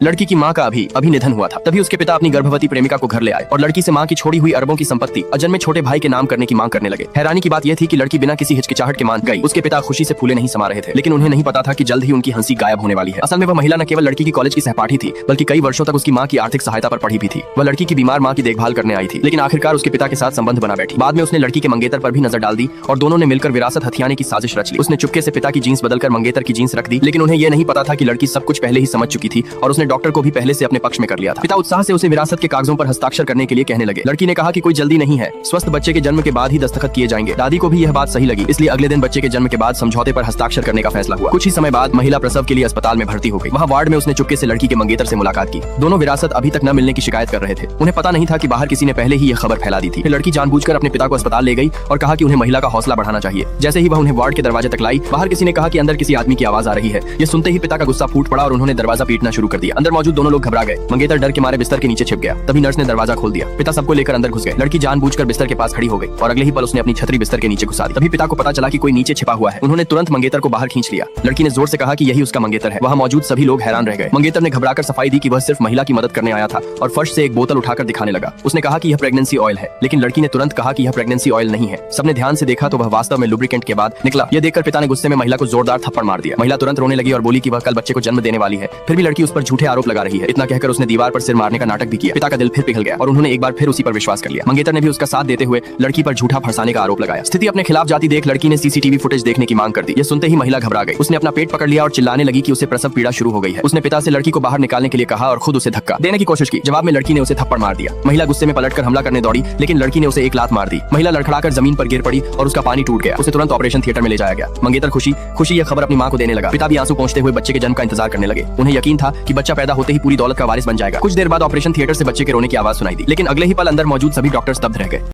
लड़की की मां का अभी निधन हुआ था। तभी उसके पिता अपनी गर्भवती प्रेमिका को घर ले आए और लड़की से मां की छोड़ी हुई अरबों की संपत्ति अजन्मे छोटे भाई के नाम करने की मांग करने लगे। हैरानी की बात यह थी कि लड़की बिना किसी हिचकिचाहट के मान गई। उसके पिता खुशी से फूले नहीं समा रहे थे, लेकिन उन्हें नहीं पता था कि जल्द ही उनकी हंसी गायब होने वाली है। असल में वह महिला न केवल लड़की की कॉलेज की सहपाठी थी, बल्कि कई वर्षों तक उसकी मां की आर्थिक सहायता पर पड़ी भी थी। वह लड़की की बीमार मां की देखभाल करने आई थी, लेकिन आखिरकार उसके पिता के साथ संबंध बना बैठी। बाद में उसने लड़की के मंगेतर पर भी नजर डाल दी और दोनों ने मिलकर विरासत हथियाने की साजिश रच ली। उसने चुपके से पिता की जीन्स बदलकर मंगेतर की जीन्स रख दी, लेकिन उन्हें यह नहीं पता था कि लड़की सब कुछ पहले ही समझ चुकी थी और उसने डॉक्टर को भी पहले से अपने पक्ष में कर लिया था। पिता उत्साह से उसे विरासत के कागजों पर हस्ताक्षर करने के लिए कहने लगे। लड़की ने कहा कि कोई जल्दी नहीं है, स्वस्थ बच्चे के जन्म के बाद ही दस्तखत किए जाएंगे। दादी को भी यह बात सही लगी, इसलिए अगले दिन बच्चे के जन्म के बाद समझौते पर हस्ताक्षर करने का फैसला हुआ। कुछ ही समय बाद महिला प्रसव के लिए अस्पताल में भर्ती हो गई। वहाँ वार्ड में उसने चुपके से लड़की के मंगेतर से मुलाकात की। दोनों विरासत अभी तक न मिलने की शिकायत कर रहे थे। उन्हें पता नहीं था कि बाहर किसी ने पहले ही यह खबर फैला दी थी। लड़की जानबूझकर अपने पिता को अस्पताल ले गई और कहा कि उन्हें महिला का हौसला बढ़ाना चाहिए। जैसे ही वह उन्हें वार्ड के दरवाजे तक लाई, बाहर किसी ने कहा कि अंदर किसी आदमी की आवाज आ रही है। ये सुनते ही पिता का गुस्सा फूट पड़ा और उन्होंने दरवाजा पीटना शुरू कर दिया। अंदर मौजूद दोनों लोग घबरा गए। मंगेतर डर के मारे बिस्तर के नीचे छिप गया। तभी नर्स ने दरवाजा खोल दिया। पिता सबको लेकर अंदर घुस गए। लड़की जानबूझकर बिस्तर के पास खड़ी हो गई और अगले ही पल उसने अपनी छतरी बिस्तर के नीचे घुसा दी। तभी पिता को पता चला कि कोई नीचे छिपा हुआ है। उन्होंने तुरंत मंगेतर को बाहर खींच लिया। लड़की ने जोर से कहा कि यही उसका मंगेतर है। वहाँ मौजूद सभी लोग हैरान रह गए। मंगेतर ने घबराकर सफाई दी कि वह सिर्फ महिला की मदद करने आया था और फर्श से एक बोतल उठाकर दिखाने लगा। उसने कहा कि यह प्रेगनेंसी ऑयल है, लेकिन लड़की ने तुरंत कहा कि यह प्रेगनेंसी ऑयल नहीं है। सबने ध्यान से देखा तो वह वास्तव में लुब्रिकेंट के बाद निकला। यह देखकर पिता ने गुस्से में महिला को जोरदार थप्पड़ मार दिया। महिला तुरंत रोने लगी और बोली कि वह कल बच्चे को जन्म देने वाली है। फिर भी लड़की उस पर झूठे आरोप लगा रही है। इतना कहकर उसने दीवार पर सिर मारने का नाटक भी किया। पिता का दिल फिर पिघल गया और उन्होंने एक बार फिर उसी पर विश्वास कर लिया। मंगेतर ने भी उसका साथ देते हुए लड़की पर झूठा फंसाने का आरोप लगाया। स्थिति अपने खिलाफ जाती देख लड़की ने सीसीटीवी फुटेज देखने की मांग कर दी। ये सुनते ही महिला घबरा गई। उसने अपना पेट पकड़ लिया और चिल्लाने लगी कि उसे प्रसव पीड़ा शुरू हो गई है। उसने पिता से लड़की को बाहर निकालने के लिए कहा और खुद उसे धक्का देने की कोशिश की। जवाब में लड़की ने उसे थप्पड़ मार दिया। महिला गुस्से में पलटकर हमला करने दौड़ी, लेकिन लड़की ने उसे एक लात मार दी। महिला लड़खड़ाकर जमीन पर गिर पड़ी और उसका पानी टूट गया। उसे तुरंत ऑपरेशन थिएटर में ले जाया गया। मंगेतर खुशी यह खबर अपनी मां को देने लगा। पिता भी आंसू पोंछते हुए बच्चे के जन्म का इंतजार करने लगे। उन्हें यकीन था कि बच्चा पैदा होते ही पूरी दौलत का वारिस बन जाएगा। कुछ देर बाद ऑपरेशन थिएटर से बच्चे के रोने की आवाज सुनाई दी, लेकिन अगले ही पल अंदर मौजूद सभी डॉक्टर स्तब्ध रह गए।